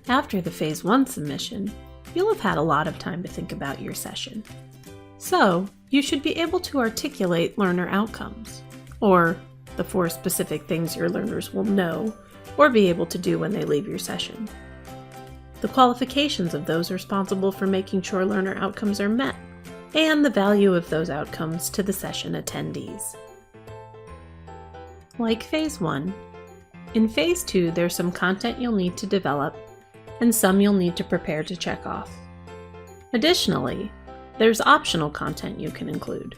After the Phase 1 submission, you'll have had a lot of time to think about your session. So, you should be able to articulate learner outcomes, or the 4 specific things your learners will know or be able to do when they leave your session. The qualifications of those responsible for making sure learner outcomes are met, and the value of those outcomes to the session attendees. Like Phase 1, in Phase 2 there's some content you'll need to develop and some you'll need to prepare to check off. Additionally, there's optional content you can include.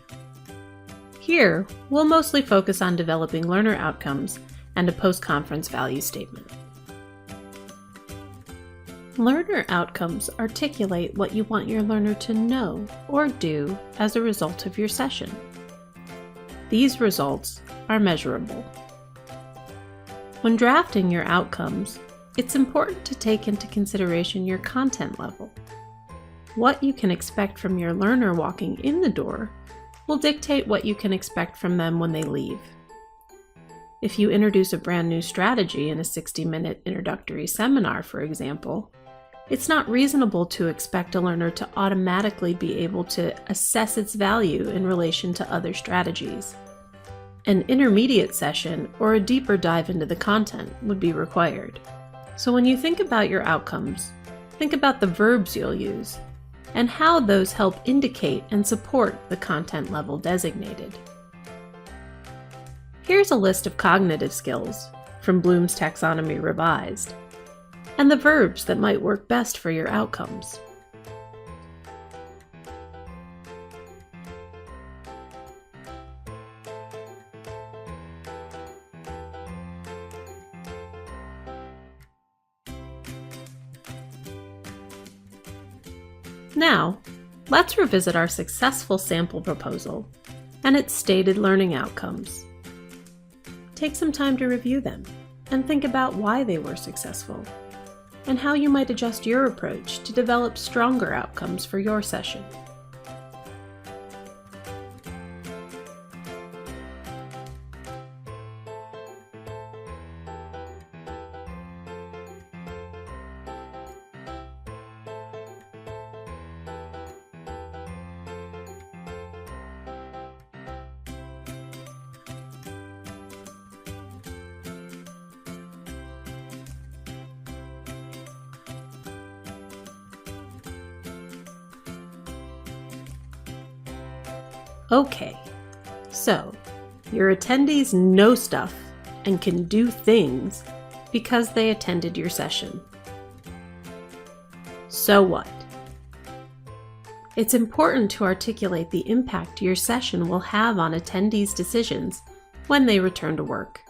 Here, we'll mostly focus on developing learner outcomes and a post-conference value statement. Learner outcomes articulate what you want your learner to know or do as a result of your session. These results are measurable. When drafting your outcomes, it's important to take into consideration your content level. What you can expect from your learner walking in the door will dictate what you can expect from them when they leave. If you introduce a brand new strategy in a 60-minute introductory seminar, for example, it's not reasonable to expect a learner to automatically be able to assess its value in relation to other strategies. An intermediate session or a deeper dive into the content would be required. So when you think about your outcomes, think about the verbs you'll use and how those help indicate and support the content level designated. Here's a list of cognitive skills from Bloom's Taxonomy Revised, and the verbs that might work best for your outcomes. Now, let's revisit our successful sample proposal and its stated learning outcomes. Take some time to review them and think about why they were successful and how you might adjust your approach to develop stronger outcomes for your session. Okay, so your attendees know stuff and can do things because they attended your session. So what? It's important to articulate the impact your session will have on attendees' decisions when they return to work.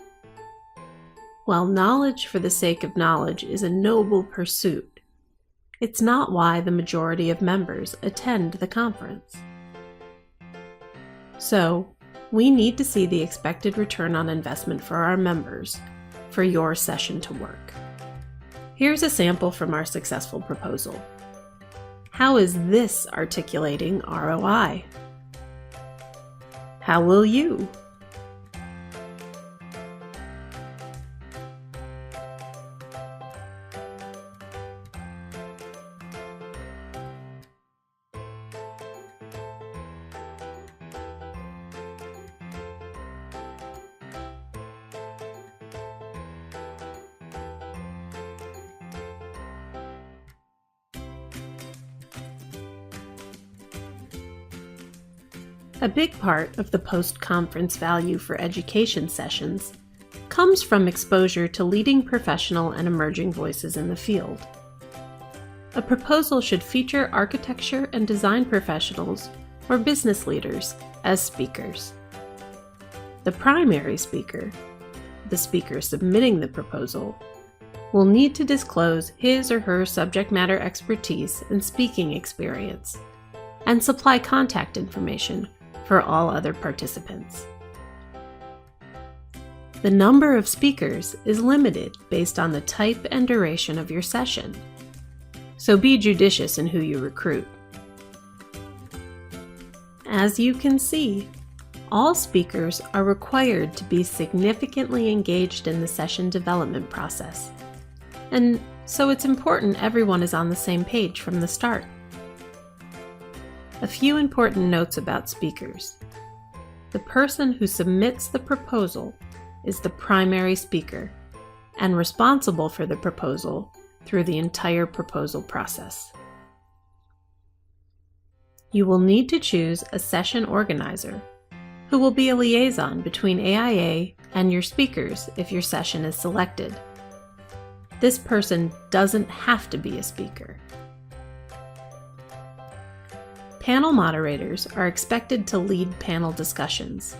While knowledge for the sake of knowledge is a noble pursuit, it's not why the majority of members attend the conference. So, we need to see the expected return on investment for our members for your session to work. Here's a sample from our successful proposal. How is this articulating ROI? How will you? A big part of the post-conference value for education sessions comes from exposure to leading professional and emerging voices in the field. A proposal should feature architecture and design professionals or business leaders as speakers. The primary speaker, the speaker submitting the proposal, will need to disclose his or her subject matter expertise and speaking experience, and supply contact information for all other participants. The number of speakers is limited based on the type and duration of your session, so be judicious in who you recruit. As you can see, all speakers are required to be significantly engaged in the session development process, and so it's important everyone is on the same page from the start. A few important notes about speakers. The person who submits the proposal is the primary speaker and responsible for the proposal through the entire proposal process. You will need to choose a session organizer who will be a liaison between AIA and your speakers if your session is selected. This person doesn't have to be a speaker. Panel moderators are expected to lead panel discussions.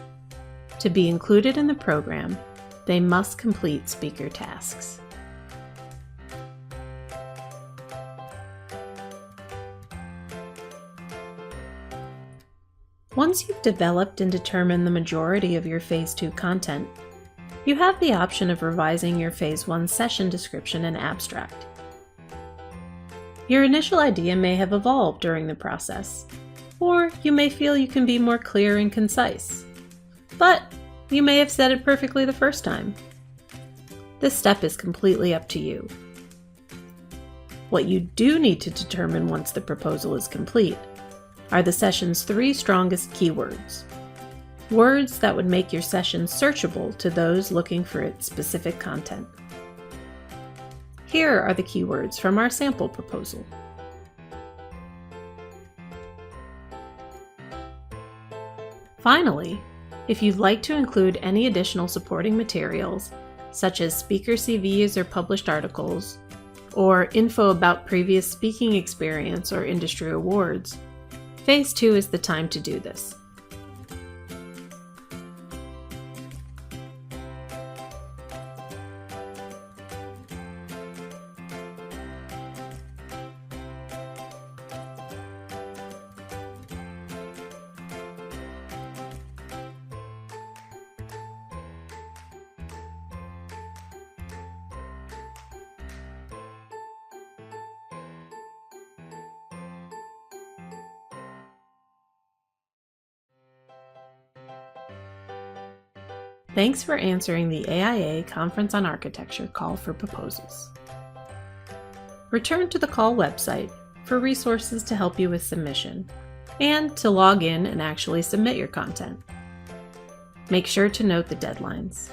To be included in the program, they must complete speaker tasks. Once you've developed and determined the majority of your Phase 2 content, you have the option of revising your Phase 1 session description and abstract. Your initial idea may have evolved during the process, or you may feel you can be more clear and concise, but you may have said it perfectly the first time. This step is completely up to you. What you do need to determine once the proposal is complete are the session's 3 strongest keywords. Words that would make your session searchable to those looking for its specific content. Here are the keywords from our sample proposal. Finally, if you'd like to include any additional supporting materials, such as speaker CVs or published articles, or info about previous speaking experience or industry awards, Phase 2 is the time to do this. Thanks for answering the AIA Conference on Architecture call for proposals. Return to the call website for resources to help you with submission and to log in and actually submit your content. Make sure to note the deadlines.